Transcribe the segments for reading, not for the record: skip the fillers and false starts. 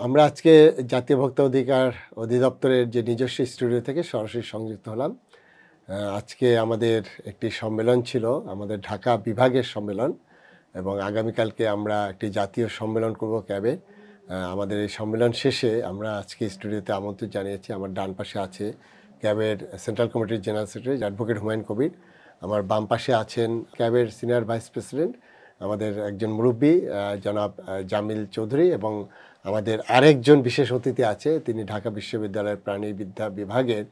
আমরা আজকে জাতীয় ভোক্তা অধিকার অধিদপ্তরের যে নিজস্ব স্টুডিও থেকে সরাসরি সংযুক্ত হলাম। আজকে আমাদের একটি সম্মেলন ছিল, আমাদের ঢাকা বিভাগের সম্মেলন, এবং আগামীকালকে আমরা একটি জাতীয় সম্মেলন করব ক্যাবে। আমাদের এই সম্মেলন শেষে আমরা আজকে স্টুডিওতে আমন্ত্রণ জানিয়েছি। আমার ডান পাশে আছে ক্যাবের সেন্ট্রাল কমিটির general secretary advocate Humayun Kabir. আমার বাম পাশে আছেন ক্যাবের সিনিয়র ভাইস প্রেসিডেন্ট, আমাদের একজন মুরব্বী জনাব জামিল চৌধুরী, এবং আমাদের আরেকজন বিশেষ অতিথি আছে, তিনি ঢাকা বিশ্ববিদ্যালয়ের প্রাণীবিদ্যা বিভাগের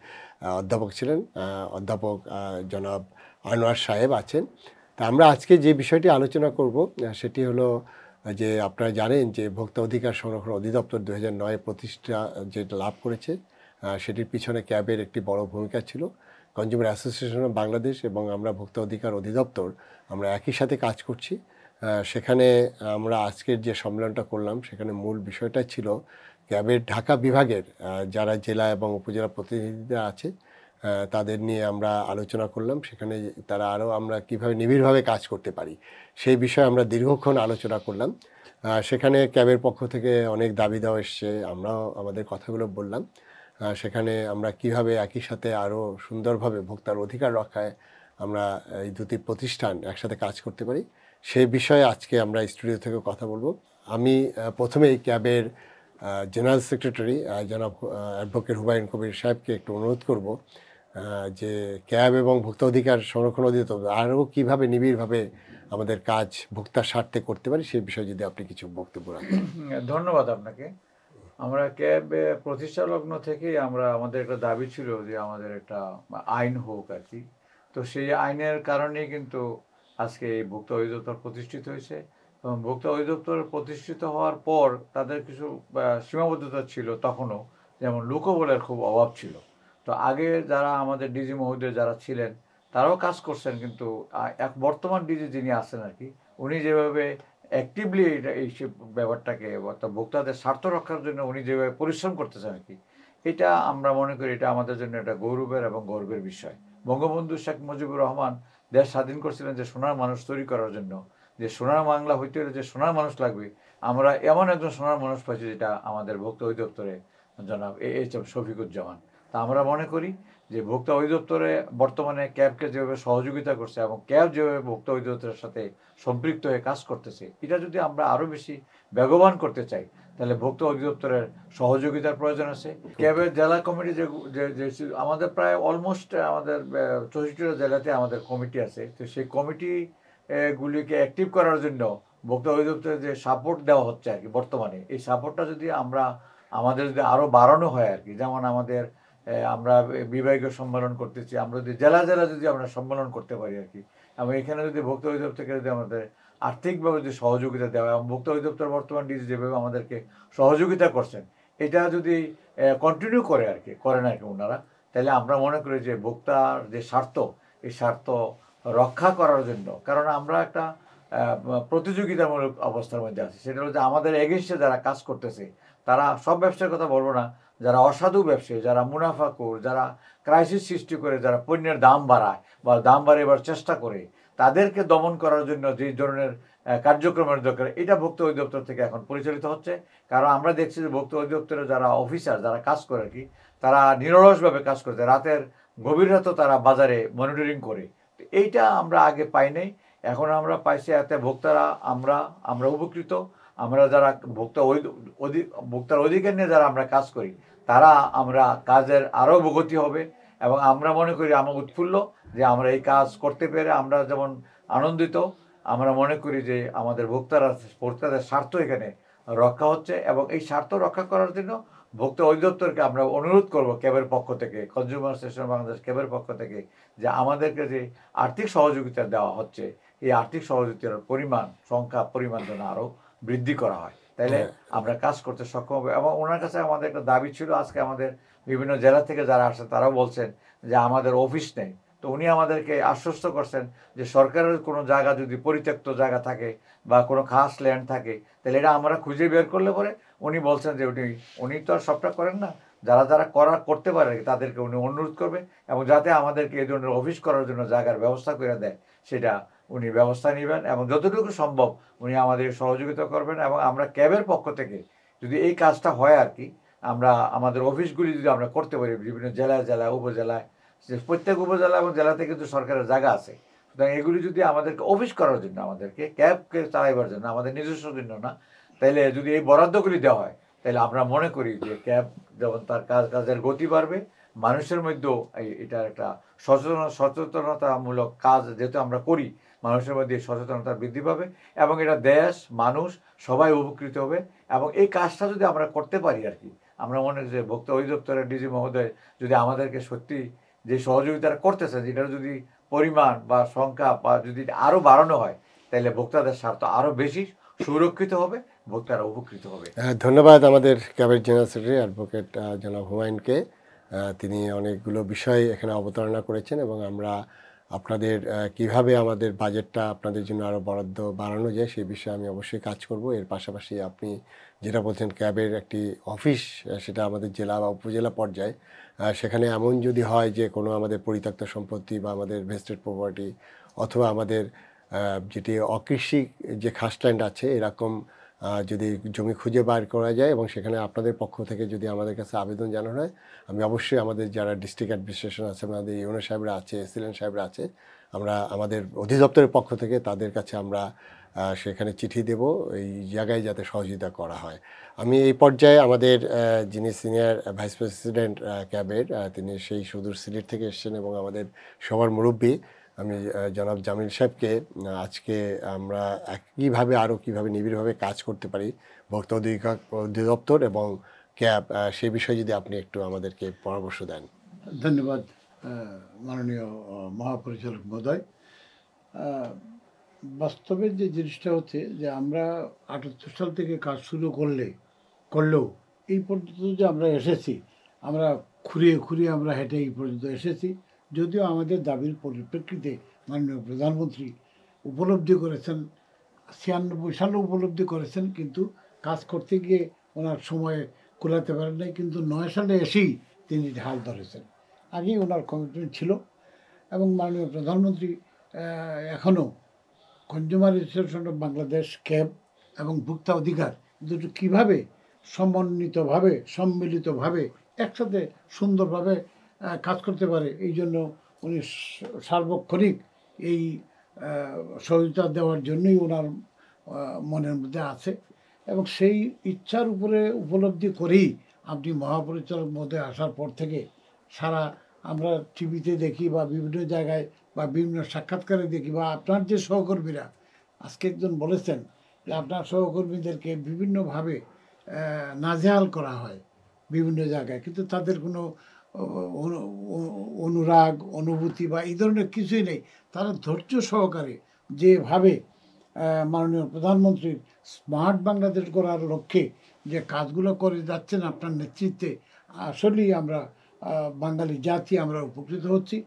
অধ্যাপক ছিলেন, অধ্যাপক জনাব আনোয়ার সাহেব আছেন। তা আমরা আজকে যে বিষয়টি আলোচনা করব সেটি হলো যে আপনারা জানেন যে ভোক্তা অধিকার সংরক্ষণ অধিদপ্তর 2009 প্রতিষ্ঠা যেটা লাভ করেছে, সেটির পিছনে ক্যাবের একটি বড় ভূমিকা ছিল। কনজিউমার অ্যাসোসিয়েশন অফ বাংলাদেশ এবং আমরা ভোক্তা অধিকার অধিদপ্তর আমরা একই সাথে কাজ করছি। সেখানে আমরা আজকের যে সম্মেলনটা করলাম সেখানে মূল বিষয়টা ছিল ক্যাবের ঢাকা বিভাগের যারা জেলা এবং উপজেলা প্রতিনিধিরা আছে তাদের নিয়ে আমরা আলোচনা করলাম। সেখানে তারা আরও আমরা কীভাবে নিবিড়ভাবে কাজ করতে পারি সেই বিষয়ে আমরা দীর্ঘক্ষণ আলোচনা করলাম। সেখানে ক্যাবের পক্ষ থেকে অনেক দাবি দেওয়া এসছে, আমরাও আমাদের কথাগুলো বললাম। সেখানে আমরা কিভাবে একই সাথে আরও সুন্দরভাবে ভোক্তার অধিকার রক্ষায় আমরা এই দুটি প্রতিষ্ঠান একসাথে কাজ করতে পারি সেই বিষয়ে আজকে আমরা স্টুডিও থেকে কথা বলবো। আমি প্রথমেই ক্যাবের জেনারেল সেক্রেটারি জনাব অ্যাডভোকেট হুমায়ুন কবির সাহেবকে একটু অনুরোধ করব যে ক্যাব এবং ভোক্তা অধিকার সংরক্ষণ অধিদপ্তর আরও কীভাবে নিবিড়ভাবে আমাদের কাজ ভোক্তার স্বার্থে করতে পারি সেই বিষয়ে যদি আপনি কিছু বক্তব্য রাখেন। ধন্যবাদ আপনাকে। আমরা ক্যাব প্রতিষ্ঠা লগ্ন থেকেই আমাদের একটা দাবি ছিল যে আমাদের একটা আইন হোক আর কি। তো সেই আইনের কারণেই কিন্তু আজকে এই ভোক্তা অধিদপ্তর প্রতিষ্ঠিত হয়েছে, এবং ভোক্তা অধিদপ্তর প্রতিষ্ঠিত হওয়ার পর তাদের কিছু সীমাবদ্ধতা ছিল তখনও, যেমন লোকবলের খুব অভাব ছিল। তো আগে যারা আমাদের ডিজি মহোদয় যারা ছিলেন তারাও কাজ করছেন, কিন্তু বর্তমান ডিজি যিনি আছেন আর কি, উনি যেভাবে অ্যাক্টিভলি এই ব্যাপারটাকে অর্থাৎ ভোক্তাদের স্বার্থ রক্ষার জন্য উনি যেভাবে পরিশ্রম করতেছেন আর কি, এটা আমরা মনে করি এটা আমাদের জন্য একটা গৌরবের এবং গর্বের বিষয়। বঙ্গবন্ধু শেখ মুজিবুর রহমান দেশ স্বাধীন করছিলেন যে সোনার মানুষ তৈরি করার জন্য, যে সোনার বাংলা হইতে হলে যে সোনার মানুষ লাগবে, আমরা এমন একজন সোনার মানুষ পাইছি যেটা আমাদের ভোক্তা অধিদপ্তরে জনাব এইচ এম শফিকুজ্জামান। তা আমরা মনে করি যে ভোক্তা অধিদপ্তরে বর্তমানে ক্যাবকে যেভাবে সহযোগিতা করছে এবং ক্যাব যেভাবে ভোক্তা অধিদপ্তরের সাথে সম্পৃক্ত হয়ে কাজ করতেছে, এটা যদি আমরা আরও বেশি বেগবান করতে চাই তাহলে ভোক্তা অধিদপ্তরের সহযোগিতার প্রয়োজন আছে। ক্যাবের জেলা কমিটি যে আমাদের প্রায় অলমোস্ট আমাদের 64টা জেলাতে আমাদের কমিটি আছে। তো সেই কমিটি গুলিকে অ্যাক্টিভ করার জন্য ভোক্তা অধিদপ্তরের যে সাপোর্ট দেওয়া হচ্ছে আর কি বর্তমানে, এই সাপোর্টটা যদি আমাদের যদি আরও বাড়ানো হয় আর কি, যেমন আমাদের আমরা বিভাগীয় সম্মেলন করতেছি, আমরা যদি জেলা জেলা যদি আমরা সম্মেলন করতে পারি আর কি, এবং এখানে যদি ভোক্তা অধিদপ্তর থেকে যদি আমাদের আর্থিকভাবে যদি সহযোগিতা দেওয়া হয়, এবং ভোক্তা অধিদপ্তর বর্তমান ডিজি যেভাবে আমাদেরকে সহযোগিতা করছেন এটা যদি কন্টিনিউ করে আর কি, করেন আর কি ওনারা, তাহলে আমরা মনে করি যে ভোক্তার যে স্বার্থ, এই স্বার্থ রক্ষা করার জন্য, কারণ আমরা একটা প্রতিযোগিতামূলক অবস্থার মধ্যে আছি। সেটা হলো যে আমাদের এগেইনস্টে যারা কাজ করতেছে, তারা সব ব্যবসার কথা বলবো না, যারা অসাধু ব্যবসায়ী, যারা মুনাফাখোর, যারা ক্রাইসিস সৃষ্টি করে, যারা পণ্যের দাম বাড়ায় বা দাম বাড়াবার চেষ্টা করে, তাদেরকে দমন করার জন্য যে ধরনের কার্যক্রমের দরকার, এটা ভোক্তা অধিদপ্তর থেকে এখন পরিচালিত হচ্ছে। কারণ আমরা দেখছি যে ভোক্তা অধিদপ্তরে যারা অফিসার যারা কাজ করে আর কি, তারা নিরলসভাবে কাজ করছে, রাতের গভীর রাতও তারা বাজারে মনিটরিং করে। এইটা আমরা আগে পাই নাই, এখন আমরা পাইছি। এতে ভোক্তারা আমরা উপকৃত। আমরা যারা ভোক্তার অধিকার নিয়ে যারা আমরা কাজ করি, তারা আমরা কাজের আরও অবগতি হবে, এবং আমরা মনে করি আমরা উৎফুল্ল যে আমরা এই কাজ করতে পেরে আমরা যেমন আনন্দিত। আমরা মনে করি যে আমাদের ভোক্তাদের স্বার্থ এখানে রক্ষা হচ্ছে, এবং এই স্বার্থ রক্ষা করার জন্য ভোক্তা অধিদপ্তরকে আমরা অনুরোধ করব ক্যাবের পক্ষ থেকে, কনজিউমার অ্যাসোসিয়েশন বাংলাদেশ ক্যাবের পক্ষ থেকে, যে আমাদেরকে যে আর্থিক সহযোগিতা দেওয়া হচ্ছে, এই আর্থিক সহযোগিতার পরিমাণ যেন আরও বৃদ্ধি করা হয়, তাইলে আমরা কাজ করতে সক্ষম হবে। এবং ওনার কাছে আমাদের একটা দাবি ছিল, আজকে আমাদের বিভিন্ন জেলা থেকে যারা আসছে তারাও বলছেন যে আমাদের অফিস নেই। তো উনি আমাদেরকে আশ্বস্ত করছেন যে সরকারের কোনো জায়গা যদি পরিত্যক্ত জায়গা থাকে বা কোনো খাস ল্যান্ড থাকে, তাহলে এটা আমরা খুঁজে বের করলে পরে উনি বলছেন যে উনি তো আর সবটা করেন না, যারা যারা করতে পারে তাদেরকে উনি অনুরোধ করবে, এবং যাতে আমাদেরকে এই ধরনের অফিস করার জন্য জায়গার ব্যবস্থা করে দেয় সেটা উনি ব্যবস্থা নেবেন, এবং যতটুকু সম্ভব উনি আমাদের সহযোগিতা করবেন। এবং আমরা ক্যাবের পক্ষ থেকে যদি এই কাজটা হয় আর কি, আমরা আমাদের অফিসগুলি যদি আমরা করতে পারি বিভিন্ন জেলায় জেলায় উপজেলায়, যে প্রত্যেক উপজেলা এবং জেলাতে কিন্তু সরকারের জায়গা আছে, সুতরাং এগুলি যদি আমাদেরকে অফিস করার জন্য, আমাদেরকে ক্যাবকে চালাইবার জন্য, আমাদের নিজস্ব জন্য না, তাহলে যদি এই বরাদ্দগুলি দেওয়া হয়, তাহলে আমরা মনে করি যে ক্যাব যেমন তার কাজের গতি বাড়বে, মানুষের মধ্যেও এটার একটা সচেতনতামূলক কাজ যেহেতু আমরা করি, মানুষের মধ্যে সচেতনতা বৃদ্ধি পাবে এবং এটা দেশ মানুষ সবাই উপকৃত হবে। এবং এই কাজটা যদি আমরা করতে পারি আর কি, আমরা মনে করি যে ভোক্তা অধিদপ্তরের ডিজি মহোদয় যদি আমাদেরকে সত্যি যে সহযোগিতাটা করতেছেন, এটার যদি পরিমাণ বা সংখ্যা বা যদি আরও বাড়ানো হয়, তাহলে ভোক্তাদের স্বার্থ আরও বেশি সুরক্ষিত হবে, ভোক্তারা উপকৃত হবে। ধন্যবাদ আমাদের ক্যাবের জেনারেল সেক্রেটারি অ্যাডভোকেট জনাব হুমায়ুনকে। তিনি অনেকগুলো বিষয় এখানে অবতারণা করেছেন এবং আমরা আপনাদের কিভাবে আমাদের বাজেটটা আপনাদের জন্য আরও বরাদ্দ বাড়ানো যায় সেই বিষয়ে আমি অবশ্যই কাজ করব। এর পাশাপাশি আপনি যেটা বলছেন ক্যাবের একটি অফিস, সেটা আমাদের জেলা বা উপজেলা পর্যায়ে, সেখানে এমন যদি হয় যে কোনো আমাদের পরিত্যক্ত সম্পত্তি বা আমাদের ভেস্টেড প্রপার্টি অথবা আমাদের যেটি অকৃষি যে খাসল্যান্ড আছে এরকম যদি জমি খুঁজে বার করা যায় এবং সেখানে আপনাদের পক্ষ থেকে যদি আমাদের কাছে আবেদন জানানো হয়, আমি অবশ্যই আমাদের যারা ডিস্ট্রিক্ট অ্যাডমিনিস্ট্রেশন আছে, আমাদের ইউনো সাহেবরা আছে, এসিলেন্ট সাহেবরা আছে, আমরা আমাদের অধিদপ্তরের পক্ষ থেকে তাদের কাছে আমরা সেখানে চিঠি দেব এই জায়গায় যাতে সহযোগিতা করা হয়। আমি এই পর্যায়ে আমাদের যিনি সিনিয়র ভাইস প্রেসিডেন্ট ক্যাবের, তিনি সেই সুদূর সিলেট থেকে এসেছেন এবং আমাদের সবার মুরব্বী, আমি জনাব জামিল সাহেবকে আজকে আমরা কীভাবে আরও কীভাবে নিবিড়ভাবে কাজ করতে পারি ভোক্তা অধিদপ্তর এবং ক্যাব, সেই বিষয়ে যদি আপনি একটু আমাদেরকে পরামর্শ দেন। ধন্যবাদ মাননীয় মহাপরিচালক মহোদয়। বাস্তবে যে জিনিসটা হচ্ছে যে আমরা ৭৮ সাল থেকে কাজ শুরু করলেও এই পর্যন্ত যে আমরা এসেছি, আমরা খুঁড়িয়ে আমরা হেঁটে এই পর্যন্ত এসেছি। যদিও আমাদের দাবির পরিপ্রেক্ষিতে মাননীয় প্রধানমন্ত্রী উপলব্ধি করেছেন, ৯৬ সালে উপলব্ধি করেছেন, কিন্তু কাজ করতে গিয়ে ওনার সময় কুলাতে পারেন নাই, কিন্তু ৯ সালে এসেই তিনি ঢাল ধরেছেন। আগেই ওনার কমিটমেন্ট ছিল এবং মাননীয় প্রধানমন্ত্রী এখনও consumer association of Bangladesh, cab এবং ভোক্তা অধিকার দুটো কীভাবে সমন্বিতভাবে সম্মিলিতভাবে একসাথে সুন্দরভাবে কাজ করতে পারে, এই জন্য উনি সার্বক্ষণিক এই সহযোগিতা দেওয়ার জন্যই ওনার মনের মধ্যে আছে এবং সেই ইচ্ছার উপরে উপলব্ধি করেই আপনি মহাপরিচালক মধ্যে আসার পর থেকে সারা আমরা টিভিতে দেখি বা বিভিন্ন জায়গায় বা বিভিন্ন সাক্ষাৎকারে দেখি বা আপনার যে সহকর্মীরা, আজকে একজন বলেছেন যে আপনার সহকর্মীদেরকে বিভিন্নভাবে নাজেহাল করা হয় বিভিন্ন জায়গায়, কিন্তু তাদের কোনো অনুরাগ অনুভূতি বা এই ধরনের কিছুই নেই। তারা ধৈর্য সহকারে যেভাবে মাননীয় প্রধানমন্ত্রীর স্মার্ট বাংলাদেশ গড়ার লক্ষ্যে যে কাজগুলো করে যাচ্ছেন আপনার নেতৃত্বে, আসলেই আমরা বাঙালি জাতি আমরা উপকৃত হচ্ছি।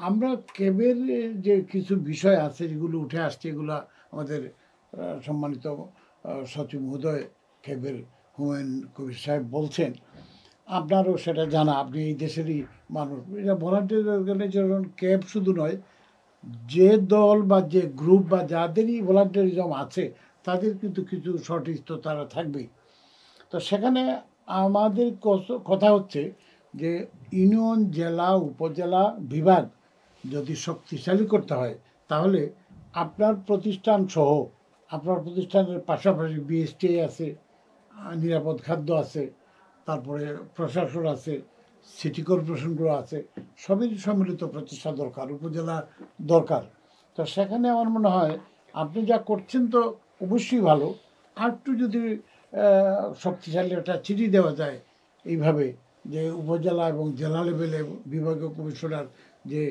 আমরা ক্যাবের যে কিছু বিষয় আছে যেগুলো উঠে আসছে, এগুলো আমাদের সম্মানিত সচিব মহোদয় ক্যাবের হুমায়ুন কবির সাহেব বলছেন, আপনারও সেটা জানা, আপনি এই দেশেরই মানুষ। এটা ভলান্টিয়ার অর্গানাইজেশন ক্যাব শুধু নয়, যে দল বা যে গ্রুপ বা যাদেরই ভলান্টিয়ারিজম আছে তাদের কিন্তু কিছু শর্টেজ তো তারা থাকবেই। তো সেখানে আমাদের কথা হচ্ছে যে ইউনিয়ন, জেলা, উপজেলা, বিভাগ যদি শক্তিশালী করতে হয়, তাহলে আপনার প্রতিষ্ঠান সহ আপনার প্রতিষ্ঠানের পাশাপাশি বিএসটিআই আছে, নিরাপদ খাদ্য আছে, তারপরে প্রশাসন আছে, সিটি কর্পোরেশনগুলো আছে, সবই সম্মিলিত প্রচেষ্টা দরকার, উপজেলা দরকার। তো সেখানে আমার মনে হয় আপনি যা করছেন তো অবশ্যই ভালো, আর একটু যদি শক্তিশালী একটা চিঠি দেওয়া যায় এইভাবে যে উপজেলা এবং জেলা লেভেলে বিভাগীয় কমিশনার যে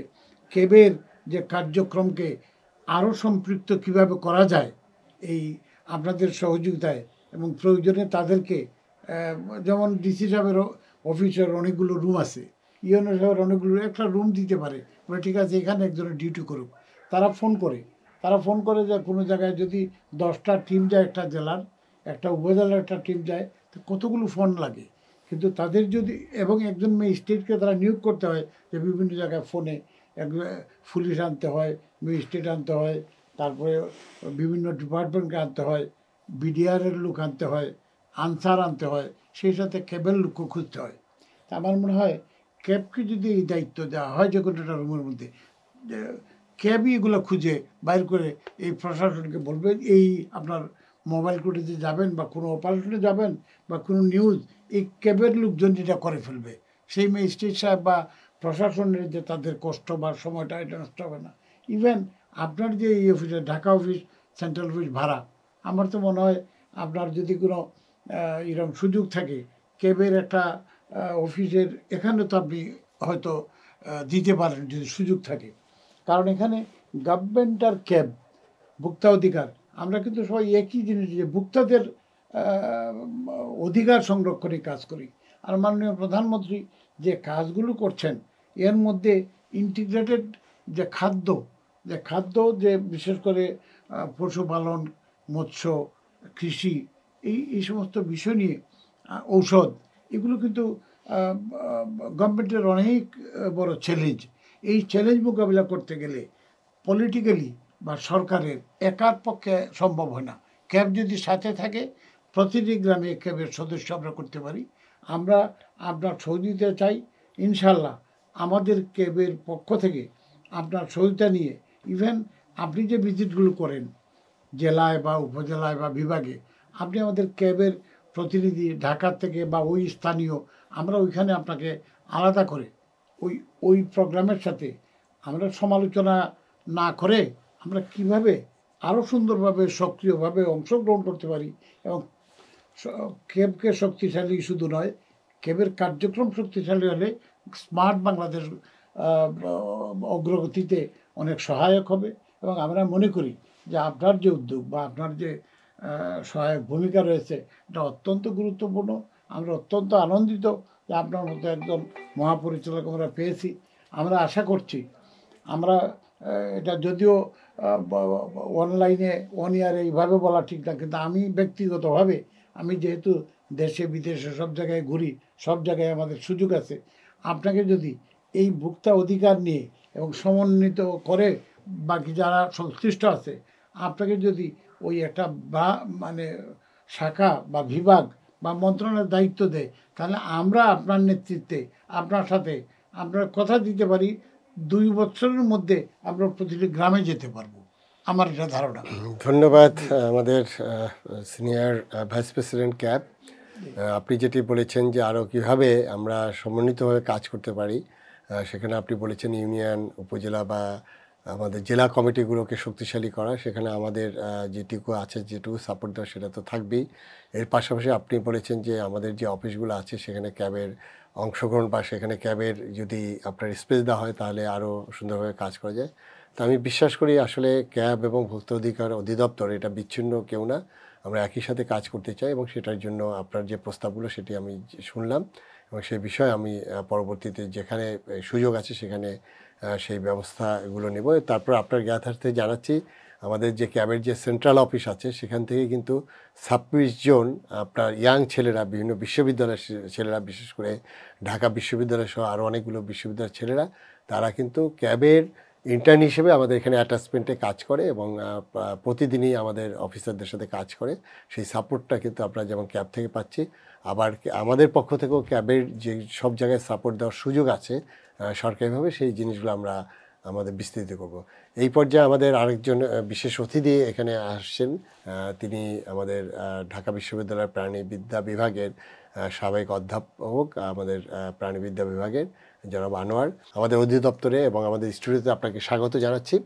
ক্যাবের যে কার্যক্রমকে আরও সম্পৃক্ত কিভাবে করা যায় এই আপনাদের সহযোগিতায়, এবং প্রয়োজনে তাদেরকে যেমন ডিসি সাহেবের অফিসের অনেকগুলো রুম আছে, ইউএনও সাহেবের অনেকগুলো, একটা রুম দিতে পারে, বলে ঠিক আছে এখানে একজনের ডিউটি করুক। তারা ফোন করে যে কোনো জায়গায় যদি 10টা টিম যায় একটা জেলার, একটা উপজেলার একটা টিম যায়, তো কতগুলো ফোন লাগে। কিন্তু তাদের যদি এবং একজন ম্যাজিস্ট্রেটকে তারা নিয়োগ করতে হয় যে বিভিন্ন জায়গায় ফোনে পুলিশ আনতে হয়, ম্যাজিস্ট্রেট আনতে হয়, তারপরে বিভিন্ন ডিপার্টমেন্টকে আনতে হয়, বিডিআরের লোক আনতে হয়, আনসার আনতে হয়, সেই সাথে ক্যাবের লোকও খুঁজতে হয়। তা আমার মনে হয় ক্যাবকে যদি এই দায়িত্ব দেওয়া হয় যে কোনো একটা রুমের মধ্যে, ক্যাবই এগুলো খুঁজে বাইর করে এই প্রশাসনকে বলবেন, এই আপনার মোবাইল কোর্টে যাবেন বা কোনো অপারেশনে যাবেন বা কোনো নিউজ, এই ক্যাবের লোকজন যেটা করে ফেলবে, সেই ম্যাজিস্ট্রেট সাহেব বা প্রশাসনের যে তাদের কষ্ট বা সময়টা এটা নষ্ট হবে না। ইভেন আপনার যে এই অফিসে ঢাকা অফিস, সেন্ট্রাল অফিস ভাড়া, আমার তো মনে হয় আপনার যদি কোনো এরকম সুযোগ থাকে ক্যাবের একটা অফিসের, এখানে তো আপনি হয়তো দিতে পারেন যদি সুযোগ থাকে। কারণ এখানে গভর্নমেন্ট আর ক্যাব, ভোক্তা অধিকার, আমরা কিন্তু সবাই একই জিনিস, যে ভোক্তাদের অধিকার সংরক্ষণে কাজ করি। আর মাননীয় প্রধানমন্ত্রী যে কাজগুলো করছেন, এর মধ্যে ইন্টিগ্রেটেড যে খাদ্য, যে বিশেষ করে পশুপালন, মৎস্য, কৃষি, এই সমস্ত বিষয় নিয়ে, ঔষধ, এগুলো কিন্তু গভর্নমেন্টের অনেক বড় চ্যালেঞ্জ। এই চ্যালেঞ্জ মোকাবিলা করতে গেলে পলিটিক্যালি বা সরকারের একার পক্ষে সম্ভব হয় না। ক্যাব যদি সাথে থাকে, প্রতিটি গ্রামে ক্যাবের সদস্য আমরা করতে পারি। আমরা আপনার সহযোগিতা চাই, ইনশাল্লাহ আমাদের ক্যাবের পক্ষ থেকে আপনার সহযোগিতা নিয়ে, ইভেন আপনি যে ভিজিটগুলো করেন জেলায় বা উপজেলায় বা বিভাগে, আপনি আমাদের ক্যাবের প্রতিনিধি ঢাকার থেকে বা ওই স্থানীয়, আমরা ওইখানে আপনাকে আলাদা করে ওই প্রোগ্রামের সাথে আমরা সমালোচনা না করে আমরা কিভাবে আরও সুন্দরভাবে সক্রিয়ভাবে অংশগ্রহণ করতে পারি, এবং ক্যাবকে শক্তিশালী শুধু নয়, ক্যাবের কার্যক্রম শক্তিশালী হলে স্মার্ট বাংলাদেশ অগ্রগতিতে অনেক সহায়ক হবে। এবং আমরা মনে করি যে আপনার যে উদ্যোগ বা আপনার যে সহায়ক ভূমিকা রয়েছে, এটা অত্যন্ত গুরুত্বপূর্ণ। আমরা অত্যন্ত আনন্দিত যে আপনার মতো একজন মহাপরিচালক আমরা পেয়েছি। আমরা আশা করছি, আমরা এটা যদিও অনলাইনে অন ইয়ারে এইভাবে বলা ঠিক না, কিন্তু আমি ব্যক্তিগতভাবে, আমি যেহেতু দেশে বিদেশে সব জায়গায় ঘুরি, সব জায়গায় আমাদের সুযোগ আছে, আপনাকে যদি এই ভোক্তা অধিকার নিয়ে এবং সমন্বিত করে বাকি যারা সংশ্লিষ্ট আছে, আপনাকে যদি ওই একটা মানে শাখা বা বিভাগ বা মন্ত্রণালয়ের দায়িত্ব দেয়, তাহলে আমরা আপনার নেতৃত্বে আপনার সাথে আমরা কথা দিতে পারি, 2 বছরের মধ্যে আমরা প্রতিটি গ্রামে যেতে পারবো, আমার এটা ধারণা। ধন্যবাদ আমাদের সিনিয়র ভাইস প্রেসিডেন্ট ক্যাব। আপনি যেটি বলেছেন যে আরও কীভাবে আমরা সমন্বিতভাবে কাজ করতে পারি, সেখানে আপনি বলেছেন ইউনিয়ন, উপজেলা বা আমাদের জেলা কমিটিগুলোকে শক্তিশালী করা, সেখানে আমাদের যেটুকু আছে, যেটুকু সাপোর্ট দেওয়া সেটা তো থাকবেই। এর পাশাপাশি আপনি বলেছেন যে আমাদের যে অফিসগুলো আছে সেখানে ক্যাবের অংশগ্রহণ বা সেখানে ক্যাবের যদি আপনার স্পেস দেওয়া হয় তাহলে আরও সুন্দরভাবে কাজ করা যায়। তো আমি বিশ্বাস করি আসলে ক্যাব এবং ভোক্তা অধিকার অধিদপ্তর এটা বিচ্ছিন্ন কেউ না, আমরা একই সাথে কাজ করতে চাই, এবং সেটার জন্য আপনার যে প্রস্তাবগুলো সেটি আমি শুনলাম, এবং সেই বিষয়ে আমি পরবর্তীতে যেখানে সুযোগ আছে সেখানে সেই ব্যবস্থাগুলো নেব। তারপর আপনার জ্ঞাতার্থে জানাচ্ছি, আমাদের যে ক্যাবের যে সেন্ট্রাল অফিস আছে সেখান থেকে কিন্তু 26 জন আপনার ইয়াং ছেলেরা, বিভিন্ন বিশ্ববিদ্যালয়ের ছেলেরা, বিশেষ করে ঢাকা বিশ্ববিদ্যালয় সহ আরও অনেকগুলো বিশ্ববিদ্যালয়ের ছেলেরা, তারা কিন্তু ক্যাবের ইন্টার্ন হিসেবে আমাদের এখানে অ্যাটাচমেন্টে কাজ করে এবং প্রতিদিনই আমাদের অফিসারদের সাথে কাজ করে। সেই সাপোর্টটা কিন্তু আপনারা যেমন ক্যাব থেকে পাচ্ছি, আবার আমাদের পক্ষ থেকেও ক্যাবের যে সব জায়গায় সাপোর্ট দেওয়ার সুযোগ আছে সরকারিভাবে, সেই জিনিসগুলো আমরা আমাদের বিস্তৃত করব। এই পর্যায়ে আমাদের আরেকজন বিশেষ অতিথি এখানে আসছেন, তিনি আমাদের ঢাকা বিশ্ববিদ্যালয়ের প্রাণীবিদ্যা বিভাগের সাবেক অধ্যাপক, আমাদের প্রাণীবিদ্যা বিভাগের জনাব আনোয়ার, আমাদের অধিদপ্তরে এবং আমাদের স্টুডিওতে আপনাকে স্বাগত জানাচ্ছি।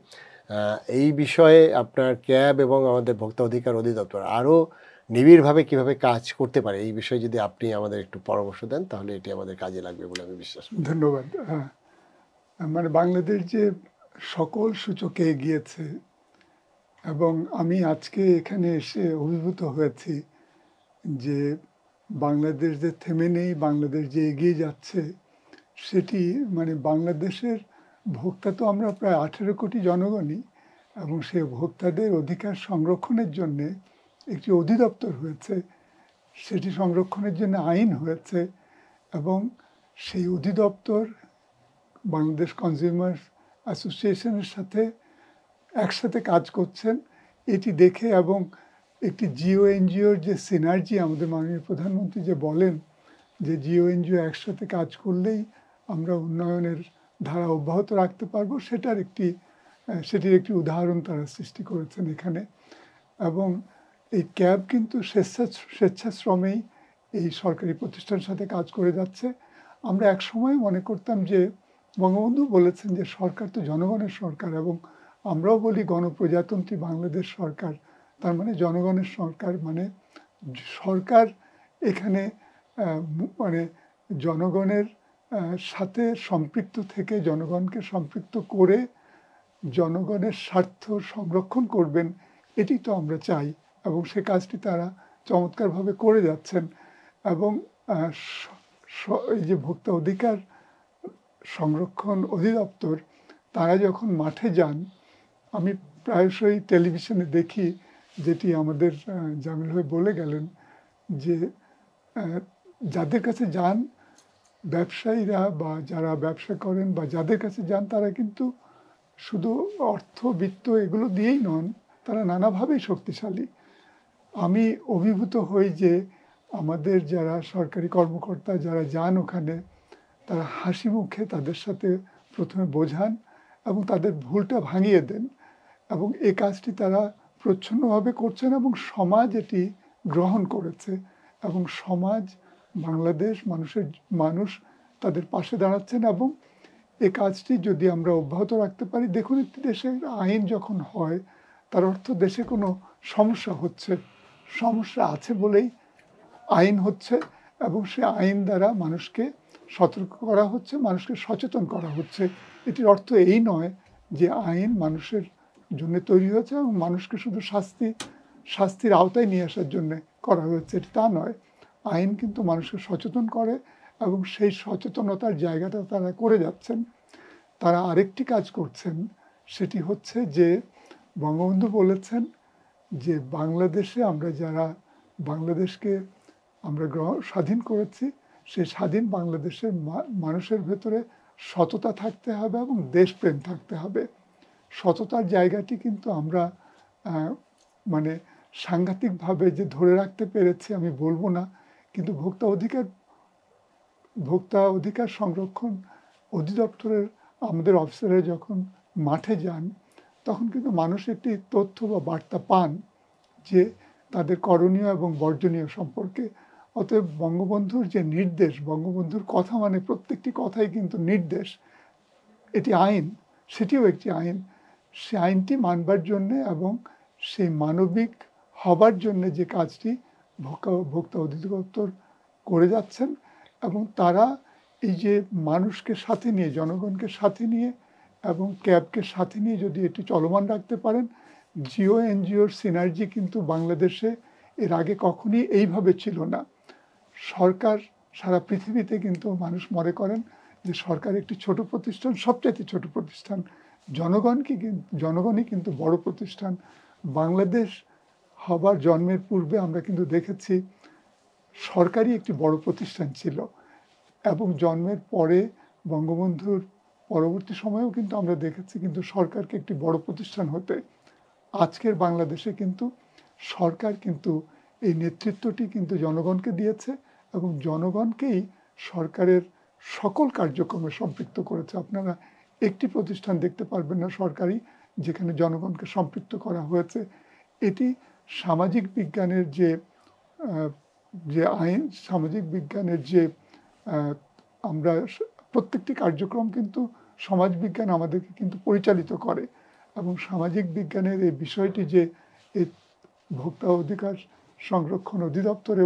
এই বিষয়ে আপনার ক্যাব এবং আমাদের ভোক্তা অধিকার অধিদপ্তর আরও নিবিড়ভাবে কিভাবে কাজ করতে পারে, এই বিষয়ে যদি আপনি আমাদের একটু পরামর্শ দেন তাহলে এটি আমাদের কাজে লাগবে বলে আমি বিশ্বাস করি। ধন্যবাদ। মানে বাংলাদেশ যে সকল সূচকে এগিয়েছে, এবং আমি আজকে এখানে এসে অভিভূত হয়েছি যে বাংলাদেশ যে থেমে নেই, বাংলাদেশ যে এগিয়ে যাচ্ছে, সেটি মানে বাংলাদেশের ভোক্তা তো আমরা প্রায় 18 কোটি জনগণই, এবং সেই ভোক্তাদের অধিকার সংরক্ষণের জন্যে একটি অধিদপ্তর হয়েছে, সেটি সংরক্ষণের জন্য আইন হয়েছে, এবং সেই অধিদপ্তর বাংলাদেশ কনজিউমার অ্যাসোসিয়েশনের সাথে একসাথে কাজ করছেন। এটি দেখে এবং একটি জিও এনজিওর যে সিনার্জি আমাদের মাননীয় প্রধানমন্ত্রী যে বলেন যে জিও এনজিও একসাথে কাজ করলেই আমরা উন্নয়নের ধারা অব্যাহত রাখতে পারবো, সেটির একটি উদাহরণ তারা সৃষ্টি করেছেন এখানে। এবং এই ক্যাব কিন্তু স্বেচ্ছাশ্রমেই এই সরকারি প্রতিষ্ঠানের সাথে কাজ করে যাচ্ছে। আমরা এক সময় মনে করতাম যে বঙ্গবন্ধু বলেছেন যে সরকার তো জনগণের সরকার, এবং আমরাও বলি গণপ্রজাতন্ত্রী বাংলাদেশ সরকার, তার মানে জনগণের সরকার, মানে সরকার এখানে মানে জনগণের সাথে সম্পৃক্ত থেকে জনগণকে সম্পৃক্ত করে জনগণের স্বার্থ সংরক্ষণ করবেন, এটি তো আমরা চাই, এবং সে কাজটি তারা চমৎকারভাবে করে যাচ্ছেন। এবং এই যে ভোক্তা অধিকার সংরক্ষণ অধিদপ্তর, তারা যখন মাঠে যান, আমি প্রায়শই টেলিভিশনে দেখি, যেটি আমাদের জামিল ভাই বলে গেলেন, যে যাদের কাছে যান ব্যবসায়ীরা বা যারা ব্যবসা করেন বা যাদের কাছে যান, তারা কিন্তু শুধু অর্থ বিত্ত এগুলো দিয়েই নন, তারা নানাভাবেই শক্তিশালী। আমি অভিভূত হই যে আমাদের যারা সরকারি কর্মকর্তা যারা যান ওখানে, তারা হাসি মুখে তাদের সাথে প্রথমে বোঝান এবং তাদের ভুলটা ভাঙিয়ে দেন, এবং এই কাজটি তারা প্রচ্ছন্নভাবে করছেন এবং সমাজ এটি গ্রহণ করেছে, এবং সমাজ বাংলাদেশ মানুষ তাদের পাশে দাঁড়াচ্ছেন। এবং এই কাজটি যদি আমরা অব্যাহত রাখতে পারি, দেখুন একটি দেশের আইন যখন হয় তার অর্থ দেশে কোনো সমস্যা আছে বলেই আইন হচ্ছে, এবং সে আইন দ্বারা মানুষকে সতর্ক করা হচ্ছে, মানুষকে সচেতন করা হচ্ছে। এটির অর্থ এই নয় যে আইন মানুষের জন্য তৈরি হয়েছে এবং মানুষকে শুধু শাস্তির আওতায় নিয়ে আসার জন্য করা হয়েছে, এটি তা নয়। আইন কিন্তু মানুষকে সচেতন করে, এবং সেই সচেতনতার জায়গাটা তারা করে যাচ্ছেন। তারা আরেকটি কাজ করছেন, সেটি হচ্ছে যে বঙ্গবন্ধু বলেছেন যে বাংলাদেশে বাংলাদেশকে আমরা স্বাধীন করেছি, সেই স্বাধীন বাংলাদেশের মানুষের ভেতরে সততা থাকতে হবে এবং দেশপ্রেম থাকতে হবে। সততার জায়গাটি কিন্তু আমরা মানে সাংঘাতিকভাবে যে ধরে রাখতে পেরেছি আমি বলবো না, কিন্তু ভোক্তা অধিকার সংরক্ষণ অধিদপ্তরের আমাদের অফিসাররা যখন মাঠে যান, তখন কিন্তু মানুষ একটি তথ্য বা বার্তা পান যে তাদের করণীয় এবং বর্জনীয় সম্পর্কে। অতএব বঙ্গবন্ধুর যে নির্দেশ, বঙ্গবন্ধুর কথা মানে প্রত্যেকটি কথাই কিন্তু নির্দেশ, এটি আইন, সেটিও একটি আইন। সে আইনটি মানবার জন্যে এবং সেই মানবিক হবার জন্যে যে কাজটি ভোক্তা অধিদপ্তর করে যাচ্ছেন, এবং তারা এই যে মানুষকে সাথে নিয়ে, জনগণকে সাথে নিয়ে এবং ক্যাবকে সাথে নিয়ে যদি এটি চলমান রাখতে পারেন, জিও এনজিওর সিনার্জি কিন্তু বাংলাদেশে এর আগে কখনই এইভাবে ছিল না। সরকার সারা পৃথিবীতে কিন্তু মানুষ মনে করেন যে সরকার একটি ছোট প্রতিষ্ঠান, সবচাইতে ছোট প্রতিষ্ঠান, জনগণই কিন্তু বড় প্রতিষ্ঠান। বাংলাদেশ হবার জন্মের পূর্বে আমরা কিন্তু দেখেছি সরকারই একটি বড় প্রতিষ্ঠান ছিল, এবং জন্মের পরে বঙ্গবন্ধুর পরবর্তী সময়েও কিন্তু আমরা দেখেছি কিন্তু সরকারকে একটি বড় প্রতিষ্ঠান হতে। আজকের বাংলাদেশে কিন্তু সরকার কিন্তু এই নেতৃত্বটি কিন্তু জনগণকে দিয়েছে, এবং জনগণকেই সরকারের সকল কার্যক্রমে সম্পৃক্ত করেছে। আপনারা একটি প্রতিষ্ঠান দেখতে পারবেন না সরকারি যেখানে জনগণকে সম্পৃক্ত করা হয়েছে। এটি সামাজিক বিজ্ঞানের যে আইন, সামাজিক বিজ্ঞানের যে আমরা প্রত্যেকটি কার্যক্রম কিন্তু সমাজ বিজ্ঞান আমাদেরকে কিন্তু পরিচালিত করে, এবং সামাজিক বিজ্ঞানের এই বিষয়টি যে এই ভোক্তা অধিকার সংরক্ষণ অধিদপ্তরে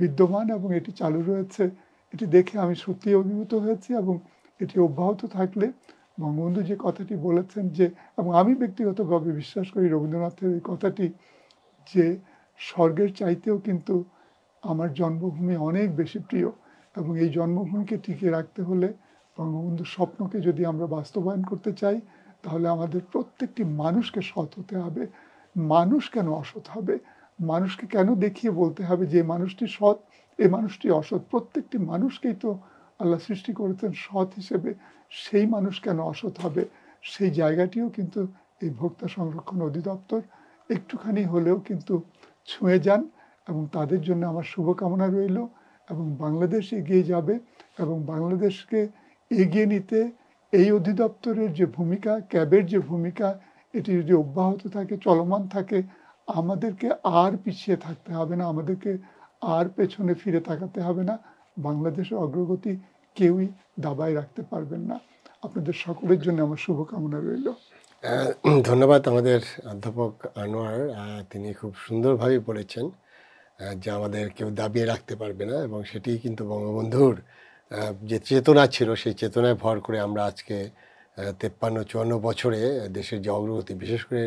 বিদ্যমান এবং এটি চালু রয়েছে, এটি দেখে আমি সত্যিই অভিভূত হয়েছি। এবং এটি অব্যাহত থাকলে বঙ্গবন্ধু যে কথাটি বলেছেন যে, এবং আমি ব্যক্তিগতভাবে বিশ্বাস করি রবীন্দ্রনাথের এই কথাটি, যে স্বর্গের চাইতেও কিন্তু আমার জন্মভূমি অনেক বেশি প্রিয়, এবং এই জন্মভূমিকে টিকিয়ে রাখতে হলে বঙ্গবন্ধুর স্বপ্নকে যদি আমরা বাস্তবায়ন করতে চাই, তাহলে আমাদের প্রত্যেকটি মানুষকে সৎ হতে হবে। মানুষ কেন অসৎ হবে? মানুষকে কেন দেখিয়ে বলতে হবে যে মানুষটি সৎ, এই মানুষটি অসৎ? প্রত্যেকটি মানুষকেই তো আল্লাহ সৃষ্টি করেছেন সৎ হিসেবে, সেই মানুষ কেন অসৎ হবে? সেই জায়গাটিও কিন্তু এই ভোক্তা সংরক্ষণ অধিদপ্তর একটুখানি হলেও কিন্তু ছুঁয়ে যান, এবং তাদের জন্য আমার শুভকামনা রইল। এবং বাংলাদেশ এগিয়ে যাবে, এবং বাংলাদেশকে এগিয়ে নিতে এই অধিদপ্তরের যে ভূমিকা, ক্যাবের যে ভূমিকা, এটি যদি অব্যাহত থাকে, চলমান থাকে, আমাদেরকে আর পিছিয়ে থাকতে হবে না, আমাদেরকে আর পেছনে ফিরে তাকাতে হবে না। বাংলাদেশের অগ্রগতি কেউই দাবায় রাখতে পারবেন না। আপনাদের সকলের জন্য আমার শুভকামনা রইল। ধন্যবাদ আমাদের অধ্যাপক আনোয়ার। তিনি খুব সুন্দরভাবে বলেছেন যে আমাদের কেউ দাবিয়ে রাখতে পারবে না, এবং সেটি কিন্তু বঙ্গবন্ধুর যে চেতনা ছিল সেই চেতনায় ভর করে আমরা আজকে 53-54 বছরে দেশের যে অগ্রগতি, বিশেষ করে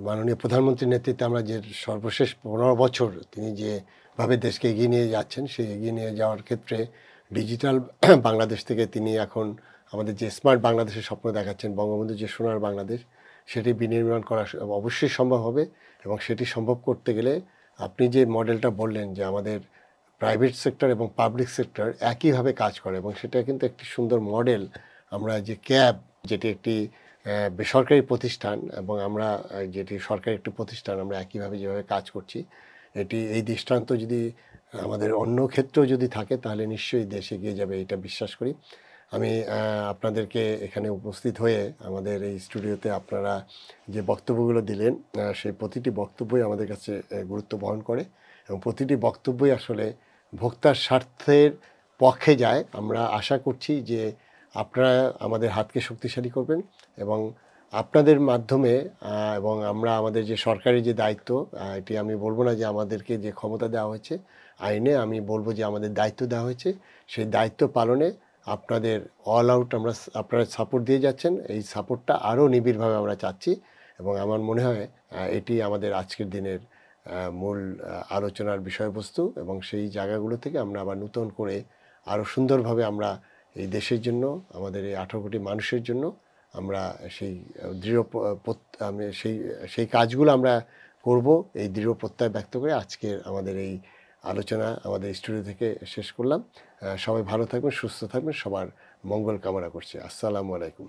মাননীয় প্রধানমন্ত্রীর নেতৃত্বে আমরা যে সর্বশেষ 15 বছর তিনি যেভাবে দেশকে এগিয়ে নিয়ে যাচ্ছেন, সেই এগিয়ে নিয়ে যাওয়ার ক্ষেত্রে ডিজিটাল বাংলাদেশ থেকে তিনি এখন আমাদের যে স্মার্ট বাংলাদেশের স্বপ্ন দেখাচ্ছেন, বঙ্গবন্ধু যে সোনার বাংলাদেশ, সেটি বিনির্মাণ করা অবশ্যই সম্ভব হবে। এবং সেটি সম্ভব করতে গেলে আপনি যে মডেলটা বললেন যে আমাদের প্রাইভেট সেক্টর এবং পাবলিক সেক্টর একইভাবে কাজ করে, এবং সেটা কিন্তু একটি সুন্দর মডেল। আমরা যে ক্যাব, যেটি একটি বেসরকারি প্রতিষ্ঠান, এবং আমরা যেটি সরকারি একটি প্রতিষ্ঠান, আমরা একইভাবে যেভাবে কাজ করছি, এই দৃষ্টান্ত যদি আমাদের অন্য ক্ষেত্রেও যদি থাকে তাহলে নিশ্চয়ই দেশ এগিয়ে যাবে, এটা বিশ্বাস করি। আমি আপনাদেরকে এখানে উপস্থিত হয়ে আমাদের এই স্টুডিওতে আপনারা যে বক্তব্যগুলো দিলেন, সেই প্রতিটি বক্তব্যই আমাদের কাছে গুরুত্ব বহন করে, এবং প্রতিটি বক্তব্যই আসলে ভোক্তার স্বার্থের পক্ষে যায়। আমরা আশা করছি যে আপনারা আমাদের হাতকে শক্তিশালী করবেন, এবং আপনাদের মাধ্যমে এবং আমরা আমাদের যে সরকারি যে দায়িত্ব, এটি আমি বলবো না যে আমাদেরকে যে ক্ষমতা দেওয়া হয়েছে আইনে, আমি বলবো যে আমাদের দায়িত্ব দেওয়া হয়েছে, সেই দায়িত্ব পালনে আপনাদের অল আউট আপনারা সাপোর্ট দিয়ে যাচ্ছেন। এই সাপোর্টটা আরও নিবিড়ভাবে আমরা চাচ্ছি, এবং আমার মনে হয় এটি আমাদের আজকের দিনের মূল আলোচনার বিষয়বস্তু। এবং সেই জায়গাগুলো থেকে আমরা আবার নতুন করে আরও সুন্দরভাবে আমরা এই দেশের জন্য, আমাদের এই 18 কোটি মানুষের জন্য আমরা সেই সেই কাজগুলো আমরা করব, এই দৃঢ় প্রত্যয় ব্যক্ত করে আজকের আমাদের এই আলোচনা আমাদের স্টুডিও থেকে শেষ করলাম। সবাই ভালো থাকবেন, সুস্থ থাকবেন, সবার মঙ্গল কামনা করছি। আসসালামু আলাইকুম।